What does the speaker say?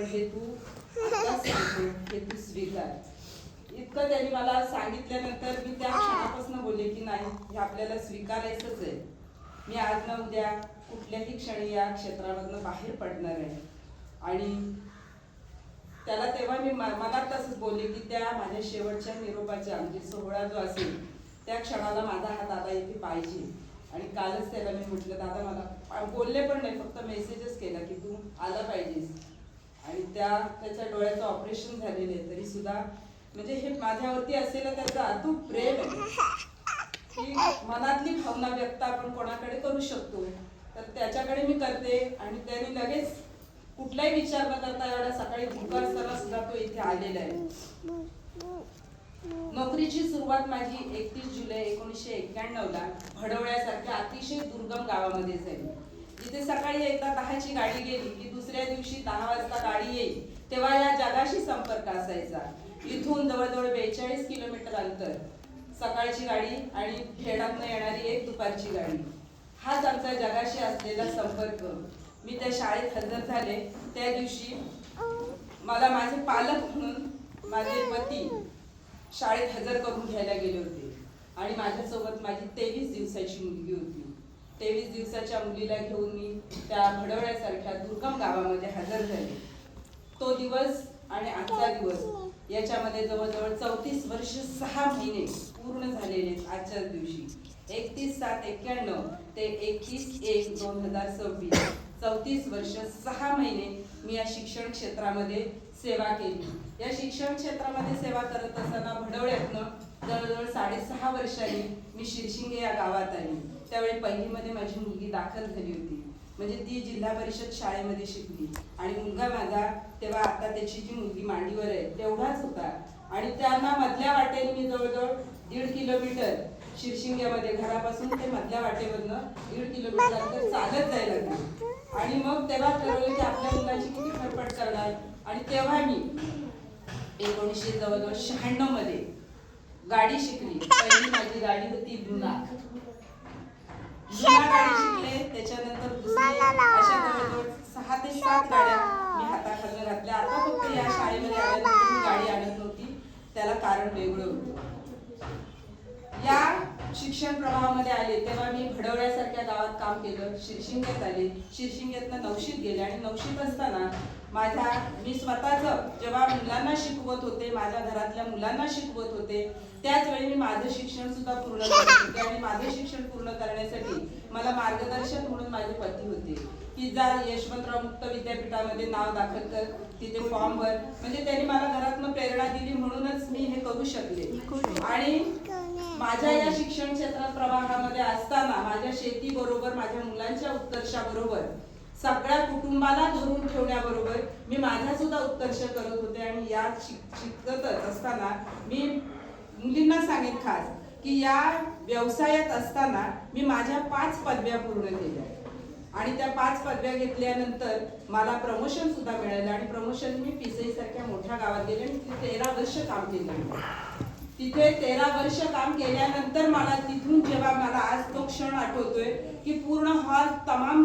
हे तू आत्ताच सांगतो, हे तू स्वीकार. इतकं त्यांनी मला सांगितल्यानंतर मी त्या क्षणापासून बोलले की नाही, हे आपल्याला स्वीकारायचंच आहे. मी आज ना उद्या कुठल्याही क्षणी या क्षेत्रामधनं बाहेर पडणार आहे. आणि त्याला तेव्हा मी मनात तसंच बोलले की त्या माझ्या शेवटच्या निरोपाच्या म्हणजे सोहळा जो असेल त्या क्षणाला माझा हा दादा इथे पाहिजे. आणि कालच त्याला मी म्हटलं, दादा मला बोलले पण नाही, फक्त मेसेजच केला की तू आला पाहिजेस. आणि त्याच्या डोळ्याचं ऑपरेशन झालेलं आहे, तरी सुद्धा म्हणजे हे माझ्यावरती असलेलं त्याचं अतूट प्रेम आहे की मनातली भावना व्यक्त आपण कोणाकडे करू शकतो, तर त्याच्याकडे मी करते. आणि त्यांनी लगेच कुठलाही विचार न करता एवढा सकाळी भूका असताना सुद्धा तो इथे आलेला आहे. नोकरीची सुरुवात माझी 31 जुलै 1991ला भडवळ्यासारख्या अतिशय दुर्गम गावामध्ये झाली. जिथे सकाळी एकदा 10ची गाडी गेली की दुसऱ्या दिवशी 10 वाजता गाडी येईल, तेव्हा या जगाशी संपर्क असायचा. इथून जवळजवळ 42 किलोमीटर अंतर, सकाळची गाडी आणि खेडातनं येणारी एक दुपारची गाडी, हाच आमचा जगाशी असलेला संपर्क. मी त्या शाळेत हजर झाले त्या दिवशी मला माझे पालक म्हणून माझे पती शाळेत हजर करून घ्यायला गेले होते. आणि माझ्यासोबत माझी 23 दिवसाची मुलगी होती. 23 दिवसाच्या मुलीला घेऊन मी त्या भडवळ्यासारख्या दुर्गम गावामध्ये हजर झाले. तो दिवस आणि आजचा दिवस याच्यामध्ये जवळजवळ 34 वर्ष 6 महिने पूर्ण झालेले आजच्याच दिवशी. 31/7/91 ते 31/1/2026 34 वर्ष 6 महिने मी या शिक्षण क्षेत्रामध्ये सेवा केली. या शिक्षण क्षेत्रामध्ये सेवा करत असताना भडवळ्यातनं जवळजवळ 6.5 वर्षांनी मी शिरशिंगे या गावात आली. त्यावेळी पहिलीमध्ये माझी मुलगी दाखल झाली होती, म्हणजे ती जिल्हा परिषद शाळेमध्ये शिकली. आणि मुलगा माझा तेव्हा आता त्याची जी मुलगी मांडीवर आहे तेवढाच होता. आणि त्यांना मधल्या वाटेने मी जवळजवळ 1.5 किलोमीटर शिरशिंग्यामध्ये घरापासून ते मधल्या वाटेवरनं 1.5 किलोमीटर अंतर चालत जायला लागले. आणि मग तेव्हा ठरवलं की आपल्या मुलाची किती फरफट करणार. आणि तेव्हा मी 1996 मध्ये गाडी शिकली. पहिली माझी गाडी होती लुना गाडी शिकले. त्याच्यानंतर दुसरी अशा जवळजवळ 6 ते 7 गाड्या मी हाताखाली घातल्या. आता फक्त या शाळेमध्ये आल्यानंतर मी गाडी आणत नव्हती, त्याला कारण वेगळं होतं. या शिक्षण प्रवाहामध्ये आले तेव्हा मी भडवळ्यासारख्या गावात काम केलं. शिरशिंग्यात आले, शिरशिंग्यातनं नवशीत गेले. आणि नवशीत असताना मी स्वतःच जेव्हा मुलांना शिकवत होते, माझ्या घरातल्या मुलांना शिकवत होते, त्याच वेळी मी माझं शिक्षण सुद्धा पूर्ण करत होते. आणि माझे शिक्षण पूर्ण करण्यासाठी मला मार्गदर्शक म्हणून माझे पती होते की जा यशवंतराव मुक्त विद्यापीठामध्ये नाव दाखल कर, तिथे फॉर्म भर. म्हणजे त्यांनी मला घरातनं प्रेरणा दिली, म्हणूनच मी हे करू शकले. आणि माझ्या या शिक्षण क्षेत्रात प्रवाहामध्ये असताना माझ्या शेतीबरोबर, माझ्या मुलांच्या उत्कर्षाबरोबर, सगळ्या कुटुंबाला धरून ठेवण्याबरोबर मी माझा सुद्धा उत्कर्ष करत होते. आणि या शिकतच असताना मी मुलींना सांगेन खास की या व्यवसायात असताना मी माझ्या 5 पदव्या पूर्ण केल्या. आणि त्या 5 पदव्या घेतल्यानंतर मला प्रमोशन सुद्धा मिळालं. आणि प्रमोशन मी पिसई सारख्या मोठ्या गावात गेले आणि तिथे 13 वर्ष काम केलं. तिथे 13 वर्ष काम केल्यानंतर मला तिथून जेव्हा मला आज तो क्षण आठवतोय की पूर्ण हॉल तमाम